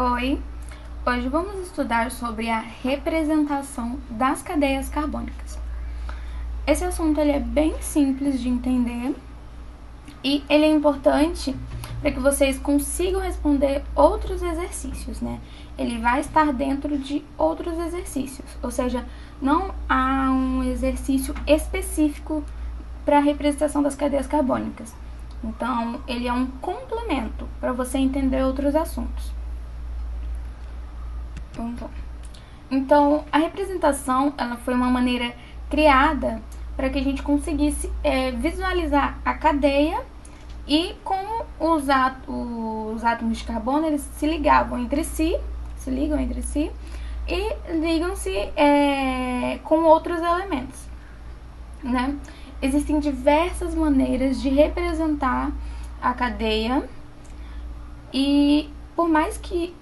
Oi! Hoje vamos estudar sobre a representação das cadeias carbônicas. Esse assunto ele é bem simples de entender e ele é importante para que vocês consigam responder outros exercícios, né? Ele vai estar dentro de outros exercícios, ou seja, não há um exercício específico para a representação das cadeias carbônicas. Então, ele é um complemento para você entender outros assuntos. Então, a representação ela foi uma maneira criada para que a gente conseguisse visualizar a cadeia e como os átomos de carbono eles se ligam entre si e ligam-se com outros elementos, né? Existem diversas maneiras de representar a cadeia e por mais que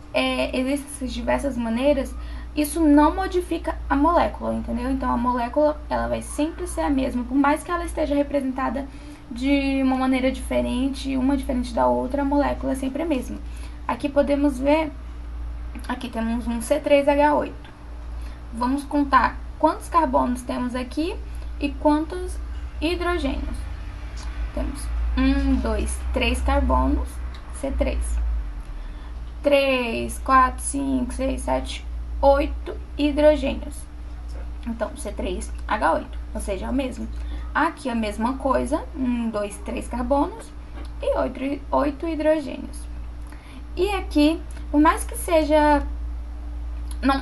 existem essas diversas maneiras, isso não modifica a molécula, entendeu? Então, a molécula ela vai sempre ser a mesma, por mais que ela esteja representada de uma maneira diferente, uma diferente da outra, a molécula é sempre a mesma. Aqui podemos ver, aqui temos um C3H8. Vamos contar quantos carbonos temos aqui e quantos hidrogênios. Temos 1, 2, 3 carbonos, C3. 3, 4, 5, 6, 7, 8 hidrogênios. Então, C3H8, ou seja, é o mesmo. Aqui a mesma coisa, 1, 2, 3 carbonos e 8 hidrogênios. E aqui, por mais que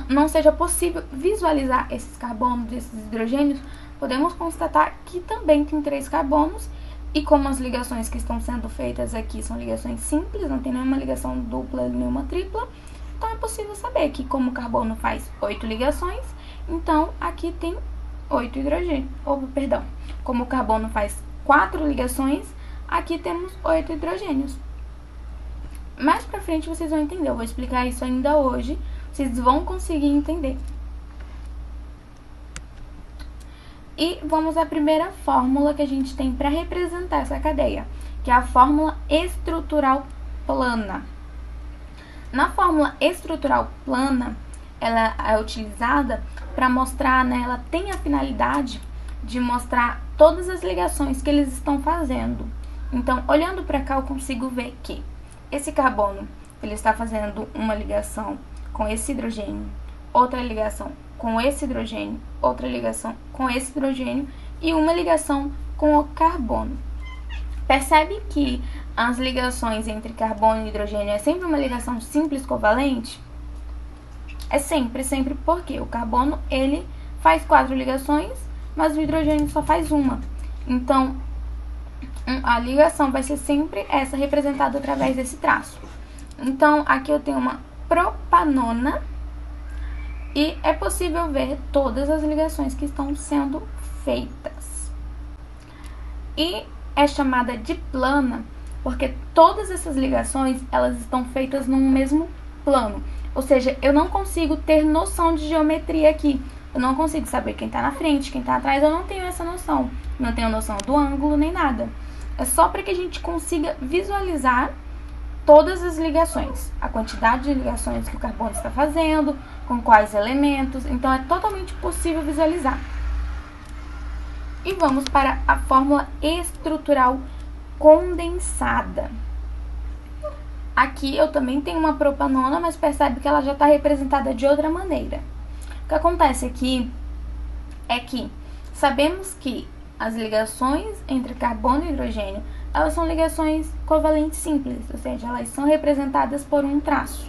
não seja possível visualizar esses carbonos, esses hidrogênios, podemos constatar que também tem 3 carbonos. E como as ligações que estão sendo feitas aqui são ligações simples, não tem nenhuma ligação dupla, nenhuma tripla, então é possível saber que como o carbono faz 8 ligações, então aqui tem 8 hidrogênios. Como o carbono faz 4 ligações, aqui temos 8 hidrogênios. Mais pra frente vocês vão entender, eu vou explicar isso ainda hoje, vocês vão conseguir entender. E vamos à primeira fórmula que a gente tem para representar essa cadeia, que é a fórmula estrutural plana. Na fórmula estrutural plana, ela é utilizada para mostrar, né, ela tem a finalidade de mostrar todas as ligações que eles estão fazendo. Então, olhando para cá, eu consigo ver que esse carbono ele está fazendo uma ligação com esse hidrogênio, outra ligação com esse hidrogênio, outra ligação com esse hidrogênio e uma ligação com o carbono. Percebe que as ligações entre carbono e hidrogênio é sempre uma ligação simples covalente? É sempre, porque o carbono ele faz 4 ligações, mas o hidrogênio só faz uma. Então, a ligação vai ser sempre essa representada através desse traço. Então, aqui eu tenho uma propanona, e é possível ver todas as ligações que estão sendo feitas. E é chamada de plana porque todas essas ligações elas estão feitas num mesmo plano. Ou seja, eu não consigo ter noção de geometria aqui. Eu não consigo saber quem está na frente, quem está atrás. Eu não tenho essa noção. Não tenho noção do ângulo nem nada. É só para que a gente consiga visualizar todas as ligações, a quantidade de ligações que o carbono está fazendo, com quais elementos, então é totalmente possível visualizar. E vamos para a fórmula estrutural condensada. Aqui eu também tenho uma propanona, mas percebe que ela já está representada de outra maneira. O que acontece aqui é que sabemos que as ligações entre carbono e hidrogênio elas são ligações covalentes simples, ou seja, elas são representadas por um traço.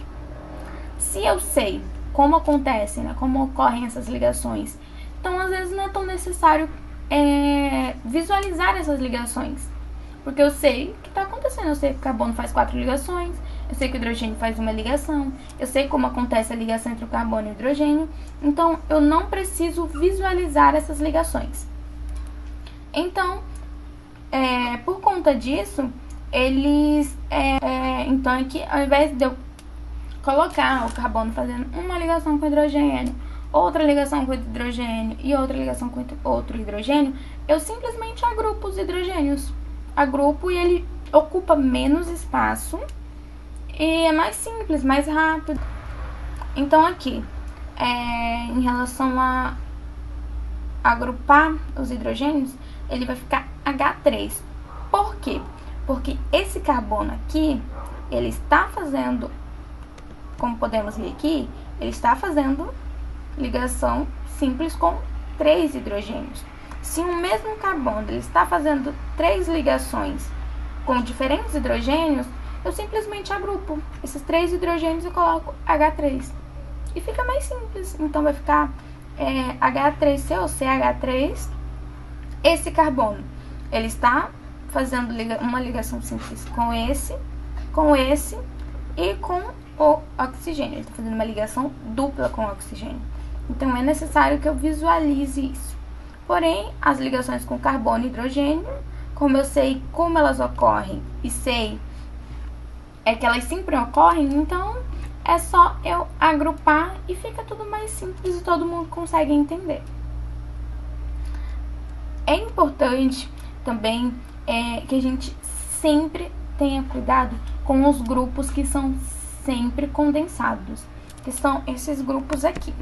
Se eu sei como acontecem, né, como ocorrem essas ligações, então às vezes não é tão necessário visualizar essas ligações, porque eu sei o que está acontecendo, eu sei que o carbono faz 4 ligações, eu sei que o hidrogênio faz uma ligação, eu sei como acontece a ligação entre o carbono e o hidrogênio, então eu não preciso visualizar essas ligações. Então, por conta disso, eles, então aqui, ao invés de eu colocar o carbono fazendo uma ligação com hidrogênio, outra ligação com hidrogênio e outra ligação com outro hidrogênio, eu simplesmente agrupo os hidrogênios. Agrupo e ele ocupa menos espaço e é mais simples, mais rápido. Então aqui, em relação a agrupar os hidrogênios, ele vai ficar H3. Por quê? Porque esse carbono aqui, ele está fazendo, como podemos ver aqui, ele está fazendo ligação simples com 3 hidrogênios. Se o mesmo carbono ele está fazendo 3 ligações com diferentes hidrogênios, eu simplesmente agrupo esses 3 hidrogênios e coloco H3. E fica mais simples. Então vai ficar H3COCH3. Esse carbono, ele está fazendo uma ligação simples com esse e com o oxigênio. Ele está fazendo uma ligação dupla com o oxigênio. Então é necessário que eu visualize isso. Porém, as ligações com carbono e hidrogênio, como eu sei como elas ocorrem e sei que elas sempre ocorrem, então é só eu agrupar e fica tudo mais simples e todo mundo consegue entender. É importante também que a gente sempre tenha cuidado com os grupos que são sempre condensados, que são esses grupos aqui.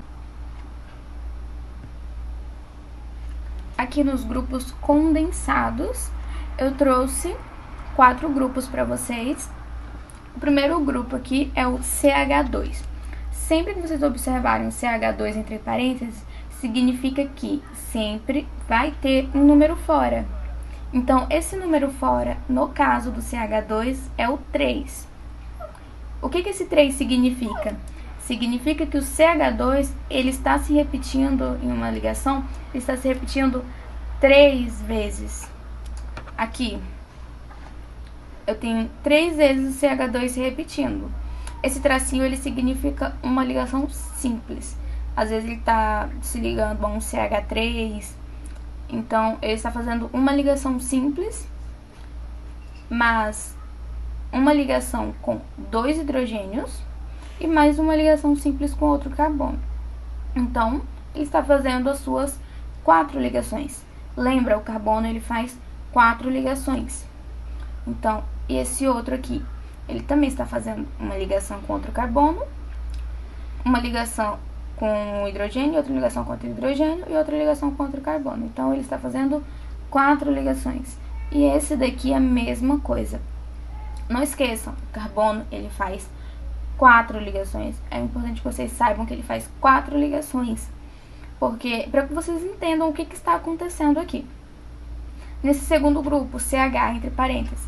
Aqui nos grupos condensados, eu trouxe 4 grupos para vocês. O primeiro grupo aqui é o CH2. Sempre que vocês observarem o CH2 entre parênteses, significa que sempre vai ter um número fora. Então, esse número fora, no caso do CH2, é o 3. O que esse 3 significa? Significa que o CH2, ele está se repetindo em uma ligação, ele está se repetindo 3 vezes. Aqui, eu tenho 3 vezes o CH2 se repetindo. Esse tracinho, ele significa uma ligação simples. Às vezes ele está se ligando a um CH3, então ele está fazendo uma ligação simples, mas uma ligação com 2 hidrogênios e mais uma ligação simples com outro carbono. Então, ele está fazendo as suas 4 ligações. Lembra, o carbono ele faz 4 ligações. Então, esse outro aqui, ele também está fazendo uma ligação com outro carbono, uma ligação com o hidrogênio, outra ligação com outro hidrogênio e outra ligação com outro carbono. Então, ele está fazendo 4 ligações. E esse daqui é a mesma coisa. Não esqueçam, o carbono ele faz 4 ligações. É importante que vocês saibam que ele faz 4 ligações, porque para que vocês entendam o que está acontecendo aqui. Nesse segundo grupo, CH entre parênteses,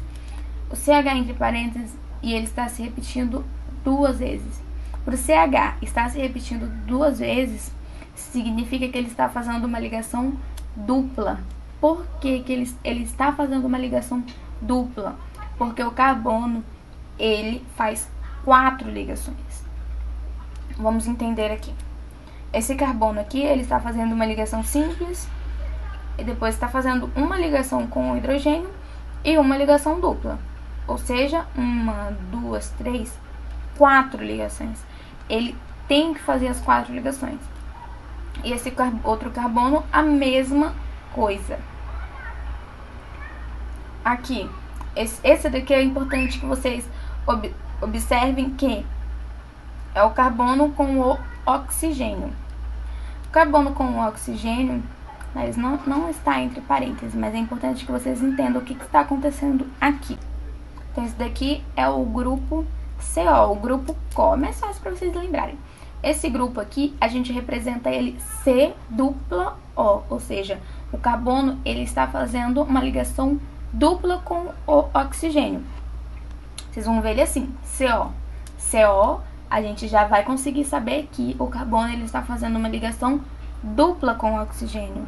o CH entre parênteses e ele está se repetindo 2 vezes. Por CH estar se repetindo 2 vezes, significa que ele está fazendo uma ligação dupla. Por que ele está fazendo uma ligação dupla? Porque o carbono ele faz 4 ligações. Vamos entender aqui. Esse carbono aqui, ele está fazendo uma ligação simples e depois está fazendo uma ligação com o hidrogênio e uma ligação dupla. Ou seja, 1, 2, 3, 4 ligações. Ele tem que fazer as 4 ligações. E esse outro carbono, a mesma coisa. Aqui, esse daqui é importante que vocês observem que é o carbono com o oxigênio. O carbono com o oxigênio, mas não está entre parênteses, mas é importante que vocês entendam o que está acontecendo aqui. Então, esse daqui é o grupo CO, o grupo CO, mais fácil para vocês lembrarem. Esse grupo aqui, a gente representa ele C dupla O, ou seja, o carbono ele está fazendo uma ligação dupla com o oxigênio. Vocês vão ver ele assim, CO. CO, a gente já vai conseguir saber que o carbono ele está fazendo uma ligação dupla com o oxigênio.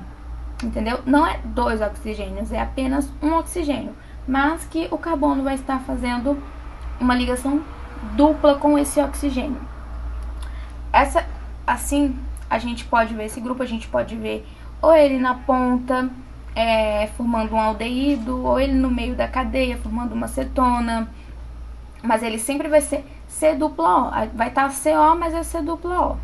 Entendeu? Não é 2 oxigênios, é apenas um oxigênio. Mas que o carbono vai estar fazendo uma ligação dupla com esse oxigênio. Assim, a gente pode ver esse grupo, a gente pode ver ou ele na ponta, formando um aldeído, ou ele no meio da cadeia, formando uma cetona. Mas ele sempre vai ser C dupla O. Vai estar CO, mas é C dupla O.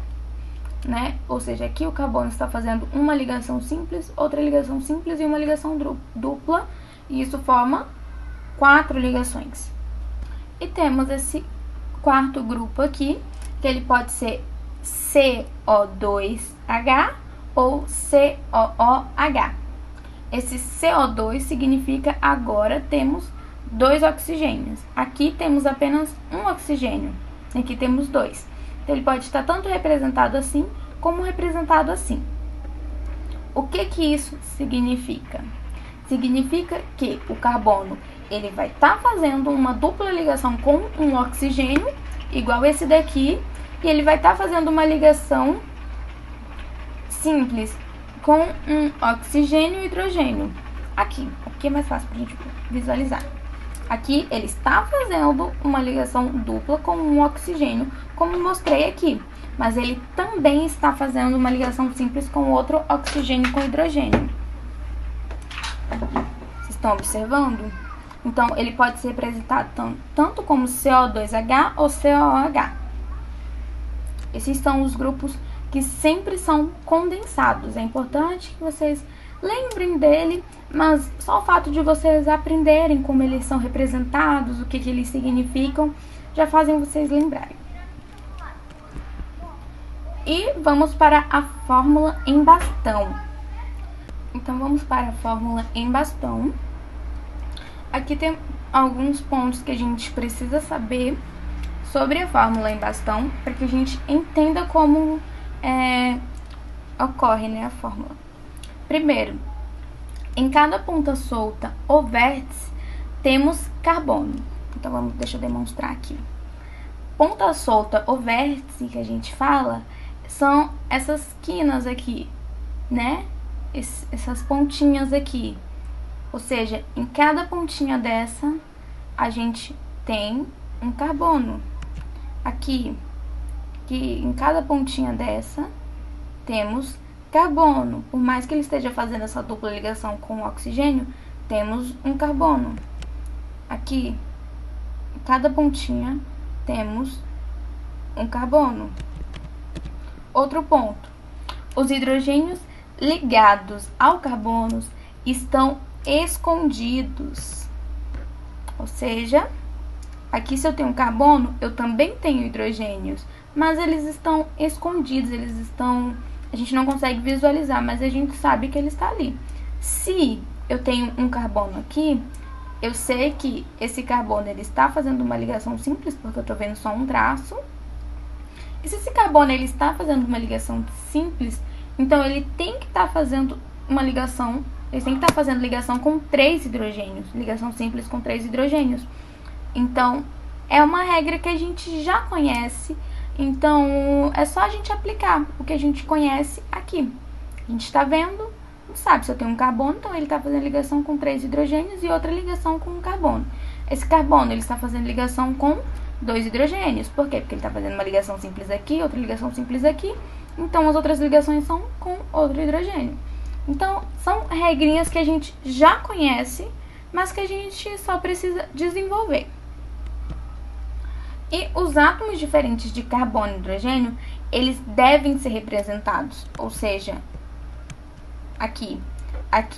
Né? Ou seja, aqui o carbono está fazendo uma ligação simples, outra ligação simples e uma ligação dupla. E isso forma 4 ligações. E temos esse quarto grupo aqui, que ele pode ser CO2H ou COOH. Esse CO2 significa agora temos 2 oxigênios. Aqui temos apenas um oxigênio, aqui temos 2. Então, ele pode estar tanto representado assim, como representado assim. O que isso significa? Significa que o carbono ele vai estar fazendo uma dupla ligação com um oxigênio, igual esse daqui, e ele vai estar fazendo uma ligação simples com um oxigênio e hidrogênio. Aqui é mais fácil para a gente visualizar. Aqui ele está fazendo uma ligação dupla com um oxigênio, como mostrei aqui. Mas ele também está fazendo uma ligação simples com outro oxigênio com hidrogênio. Vocês estão observando? Então, ele pode ser representado tanto como CO2H ou COOH. Esses são os grupos que sempre são condensados. É importante que vocês lembrem dele, mas só o fato de vocês aprenderem como eles são representados, o que eles significam, já fazem vocês lembrarem. E vamos para a fórmula em bastão. Então, vamos para a fórmula em bastão. Aqui tem alguns pontos que a gente precisa saber sobre a fórmula em bastão, para que a gente entenda como ocorre, né, a fórmula. Primeiro, em cada ponta solta ou vértice, temos carbono. Então, deixa eu demonstrar aqui. Ponta solta ou vértice que a gente fala são essas quinas aqui, né? Essas pontinhas aqui. Ou seja, em cada pontinha dessa, a gente tem um carbono. Aqui, que em cada pontinha dessa, temos carbono. Por mais que ele esteja fazendo essa dupla ligação com o oxigênio, temos um carbono. Aqui, em cada pontinha, temos um carbono. Outro ponto. Os hidrogênios ligados ao carbono estão escondidos. Ou seja, aqui se eu tenho carbono, eu também tenho hidrogênios, mas eles estão escondidos, a gente não consegue visualizar, mas a gente sabe que ele está ali. Se eu tenho um carbono aqui, eu sei que esse carbono ele está fazendo uma ligação simples, porque eu estou vendo só um traço. E se esse carbono ele está fazendo uma ligação simples, então ele tem que estar fazendo uma ligação, ele tem que estar fazendo ligação com 3 hidrogênios, ligação simples com 3 hidrogênios. Então, é uma regra que a gente já conhece, então é só a gente aplicar o que a gente conhece aqui. A gente está vendo, sabe, se eu tenho um carbono, então ele está fazendo ligação com 3 hidrogênios e outra ligação com um carbono. Esse carbono, ele está fazendo ligação com 2 hidrogênios. Por quê? Porque ele está fazendo uma ligação simples aqui, outra ligação simples aqui. Então, as outras ligações são com outro hidrogênio. Então, são regrinhas que a gente já conhece, mas que a gente só precisa desenvolver. E os átomos diferentes de carbono e hidrogênio, eles devem ser representados. Ou seja, aqui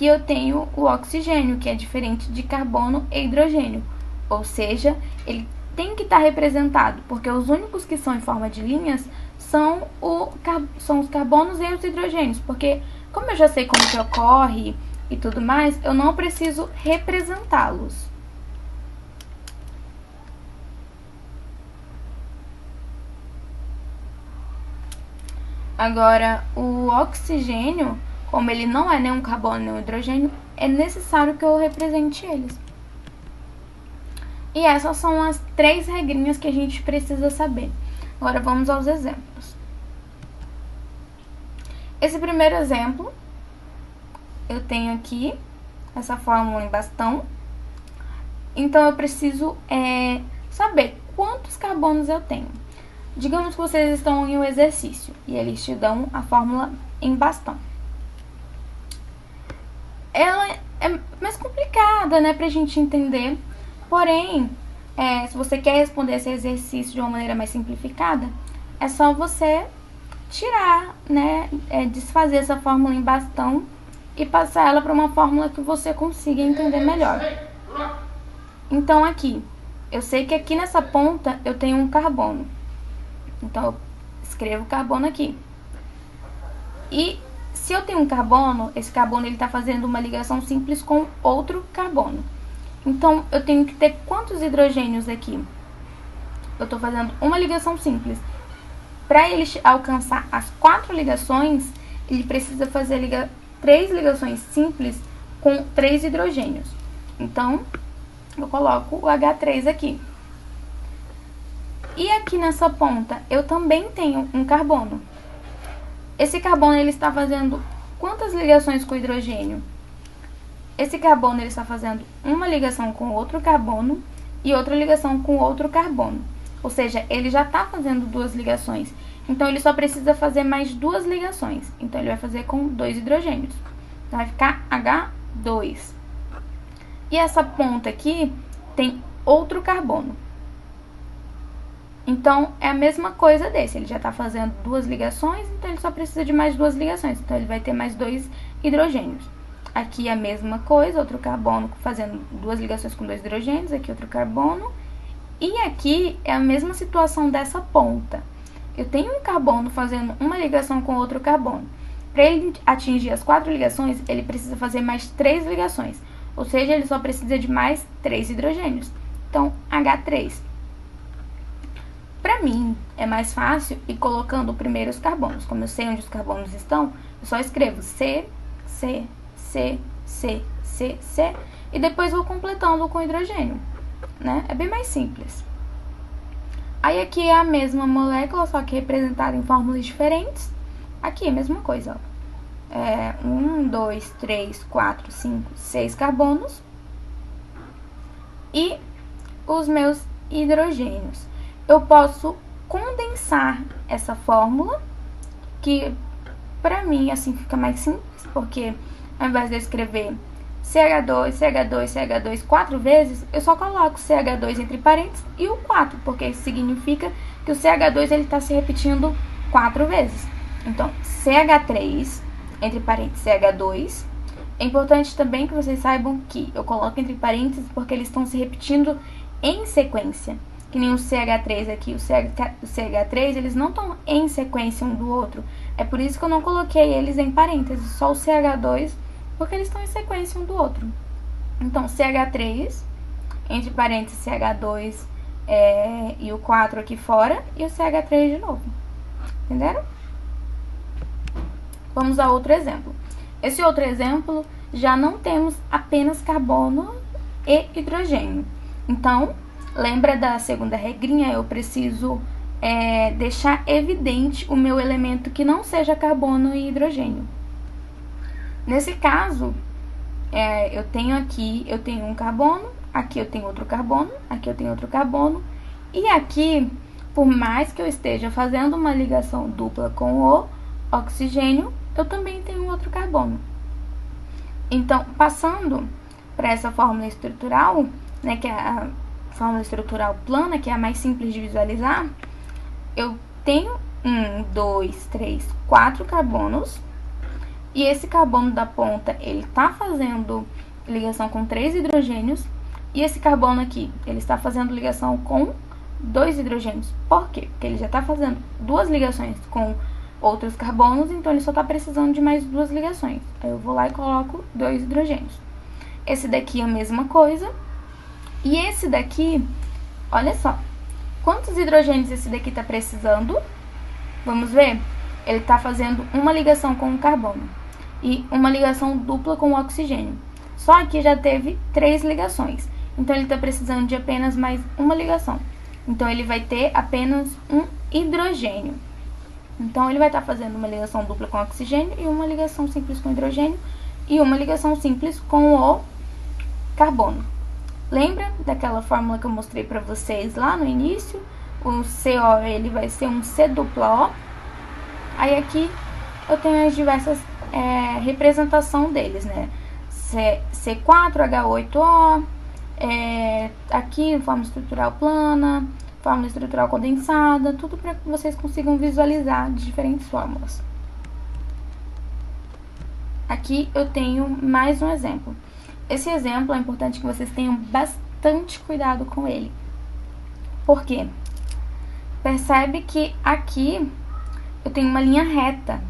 eu tenho o oxigênio, que é diferente de carbono e hidrogênio. Ou seja, ele tem que estar representado, porque os únicos que são em forma de linhas são os carbonos e os hidrogênios, porque como eu já sei como que ocorre e tudo mais, eu não preciso representá-los. Agora, o oxigênio, como ele não é nem um carbono nem um hidrogênio, é necessário que eu represente eles. E essas são as 3 regrinhas que a gente precisa saber. Agora vamos aos exemplos. Esse primeiro exemplo, eu tenho aqui essa fórmula em bastão. Então, eu preciso saber quantos carbonos eu tenho. Digamos que vocês estão em um exercício e eles te dão a fórmula em bastão. Ela é mais complicada, né, pra gente entender. Porém, se você quer responder esse exercício de uma maneira mais simplificada, é só você tirar, né, desfazer essa fórmula em bastão e passar ela para uma fórmula que você consiga entender melhor. Então, aqui, eu sei que aqui nessa ponta eu tenho um carbono. Então, eu escrevo carbono aqui. E se eu tenho um carbono, esse carbono ele está fazendo uma ligação simples com outro carbono. Então, eu tenho que ter quantos hidrogênios aqui? Eu estou fazendo uma ligação simples. Para ele alcançar as 4 ligações, ele precisa fazer 3 ligações simples com 3 hidrogênios. Então, eu coloco o H3 aqui. E aqui nessa ponta, eu também tenho um carbono. Esse carbono ele está fazendo quantas ligações com o hidrogênio? Esse carbono ele está fazendo uma ligação com outro carbono e outra ligação com outro carbono. Ou seja, ele já está fazendo 2 ligações. Então, ele só precisa fazer mais 2 ligações. Então, ele vai fazer com 2 hidrogênios. Então, vai ficar H2. E essa ponta aqui tem outro carbono. Então, é a mesma coisa desse. Ele já está fazendo 2 ligações, então ele só precisa de mais 2 ligações. Então, ele vai ter mais 2 hidrogênios. Aqui é a mesma coisa, outro carbono fazendo 2 ligações com 2 hidrogênios. Aqui outro carbono. E aqui é a mesma situação dessa ponta. Eu tenho um carbono fazendo uma ligação com outro carbono. Para ele atingir as 4 ligações, ele precisa fazer mais 3 ligações. Ou seja, ele só precisa de mais 3 hidrogênios. Então, H3. Para mim, é mais fácil ir colocando primeiro os carbonos. Como eu sei onde os carbonos estão, eu só escrevo C, C, C, C, C, C. E depois vou completando com hidrogênio, né? É bem mais simples. Aí aqui é a mesma molécula, só que representada em fórmulas diferentes. Aqui é a mesma coisa, ó. 1, 2, 3, 4, 5, 6 carbonos. E os meus hidrogênios. Eu posso condensar essa fórmula, que pra mim assim fica mais simples, porque ao invés de eu escrever CH2, CH2, CH2 4 vezes, eu só coloco CH2 entre parênteses e o 4, porque isso significa que o CH2 ele está se repetindo 4 vezes. Então, CH3, entre parênteses, CH2. É importante também que vocês saibam que eu coloco entre parênteses porque eles estão se repetindo em sequência. Que nem o CH3 aqui, o CH3, eles não estão em sequência um do outro. É por isso que eu não coloquei eles em parênteses, só o CH2, porque eles estão em sequência um do outro. Então, CH3, entre parênteses, CH2 e o 4 aqui fora, e o CH3 de novo. Entenderam? Vamos a outro exemplo. Esse outro exemplo, já não temos apenas carbono e hidrogênio. Então, lembra da segunda regrinha? Eu preciso deixar evidente o meu elemento que não seja carbono e hidrogênio. Nesse caso, eu tenho um carbono, aqui eu tenho outro carbono, aqui eu tenho outro carbono, e aqui, por mais que eu esteja fazendo uma ligação dupla com o oxigênio, eu também tenho outro carbono. Então, passando para essa fórmula estrutural, né, que é a fórmula estrutural plana, que é a mais simples de visualizar, eu tenho 1, 2, 3, 4 carbonos, e esse carbono da ponta, ele está fazendo ligação com 3 hidrogênios, e esse carbono aqui, ele está fazendo ligação com 2 hidrogênios. Por quê? Porque ele já está fazendo 2 ligações com outros carbonos, então ele só está precisando de mais 2 ligações. Aí eu vou lá e coloco 2 hidrogênios. Esse daqui é a mesma coisa. E esse daqui, olha só, quantos hidrogênios esse daqui está precisando? Vamos ver? Ele está fazendo uma ligação com o carbono e uma ligação dupla com o oxigênio. Só que já teve 3 ligações. Então, ele está precisando de apenas mais uma ligação. Então, ele vai ter apenas um hidrogênio. Então, ele vai estar fazendo uma ligação dupla com oxigênio e uma ligação simples com hidrogênio e uma ligação simples com o carbono. Lembra daquela fórmula que eu mostrei para vocês lá no início? O CO, ele vai ser um C dupla O. Aí, aqui, eu tenho as diversas representação deles, né? C4H8O, aqui, fórmula estrutural plana, fórmula estrutural condensada, tudo para que vocês consigam visualizar de diferentes fórmulas. Aqui eu tenho mais um exemplo. Esse exemplo é importante que vocês tenham bastante cuidado com ele, Por quê? Percebe que aqui eu tenho uma linha reta.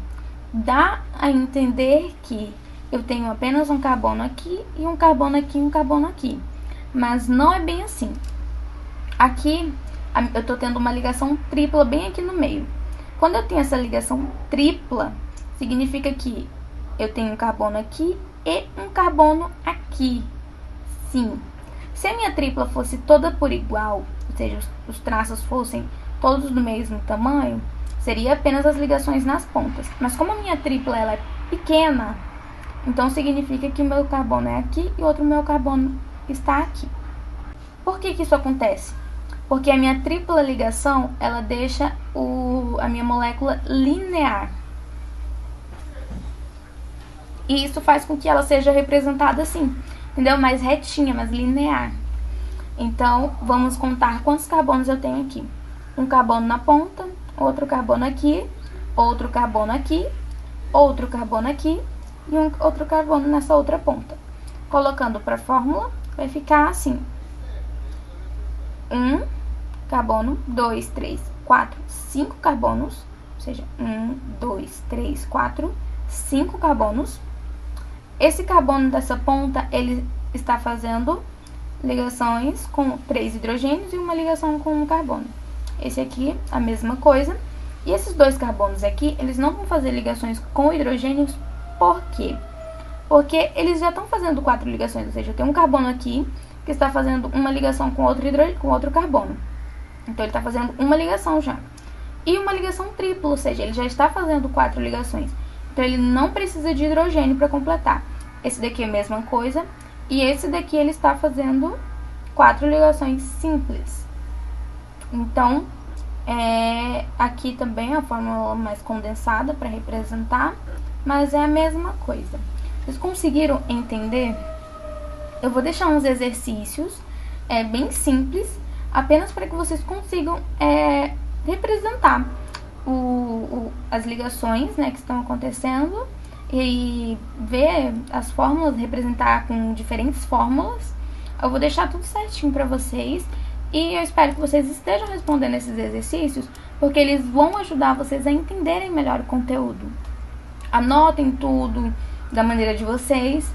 Dá a entender que eu tenho apenas um carbono aqui e um carbono aqui e um carbono aqui. Mas não é bem assim. Aqui eu tô tendo uma ligação tripla bem aqui no meio. Quando eu tenho essa ligação tripla, significa que eu tenho um carbono aqui e um carbono aqui. Sim. Se a minha tripla fosse toda por igual, ou seja, os traços fossem todos do mesmo tamanho, seria apenas as ligações nas pontas. Mas como a minha tripla ela é pequena, então significa que o meu carbono é aqui e o outro meu carbono está aqui. Por que isso acontece? Porque a minha tripla ligação, ela deixa a minha molécula linear. E isso faz com que ela seja representada assim, entendeu? Mais retinha, mais linear. Então, vamos contar quantos carbonos eu tenho aqui. Um carbono na ponta, outro carbono aqui, outro carbono aqui, outro carbono aqui e outro carbono nessa outra ponta. Colocando para a fórmula, vai ficar assim. 1 carbono, 2, 3, 4, 5 carbonos, ou seja, 1, 2, 3, 4, 5 carbonos. Esse carbono dessa ponta, ele está fazendo ligações com 3 hidrogênios e uma ligação com um carbono. Esse aqui, a mesma coisa. E esses dois carbonos aqui, eles não vão fazer ligações com hidrogênios, por quê? Porque eles já estão fazendo 4 ligações, ou seja, eu tenho um carbono aqui que está fazendo uma ligação com outro carbono. Então, ele está fazendo uma ligação já. E uma ligação tripla, ou seja, ele já está fazendo 4 ligações. Então, ele não precisa de hidrogênio para completar. Esse daqui é a mesma coisa. E esse daqui, ele está fazendo 4 ligações simples. Então, aqui também a fórmula mais condensada para representar, mas é a mesma coisa. Vocês conseguiram entender? Eu vou deixar uns exercícios bem simples, apenas para que vocês consigam representar as ligações, né, que estão acontecendo e ver as fórmulas, representar com diferentes fórmulas. Eu vou deixar tudo certinho para vocês e eu espero que vocês estejam respondendo esses exercícios, porque eles vão ajudar vocês a entenderem melhor o conteúdo. Anotem tudo da maneira de vocês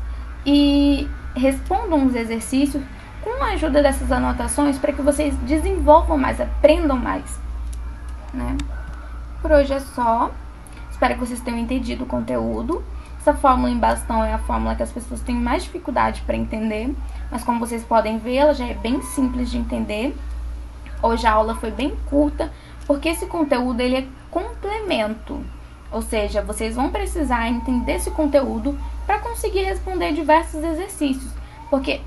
e respondam os exercícios com a ajuda dessas anotações para que vocês desenvolvam mais, aprendam mais, né? Por hoje é só. Espero que vocês tenham entendido o conteúdo. Essa fórmula em bastão é a fórmula que as pessoas têm mais dificuldade para entender, mas como vocês podem ver, ela já é bem simples de entender. Hoje a aula foi bem curta, porque esse conteúdo ele é complemento. Ou seja, vocês vão precisar entender esse conteúdo para conseguir responder diversos exercícios. Porque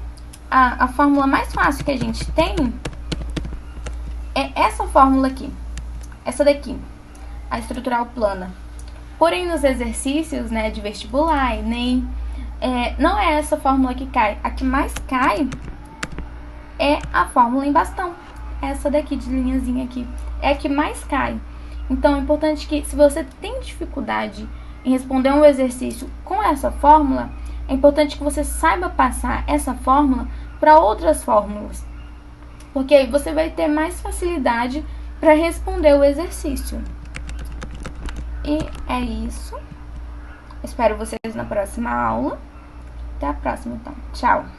a fórmula mais fácil que a gente tem é essa fórmula aqui. Essa daqui, a estrutural plana. Porém, nos exercícios, né, de vestibular, Enem, não é essa fórmula que cai. A que mais cai é a fórmula em bastão. Essa daqui, de linhazinha aqui. É a que mais cai. Então, é importante que, se você tem dificuldade em responder um exercício com essa fórmula, é importante que você saiba passar essa fórmula para outras fórmulas. Porque aí você vai ter mais facilidade para responder o exercício. E é isso. Espero vocês na próxima aula. Até a próxima, então. Tchau!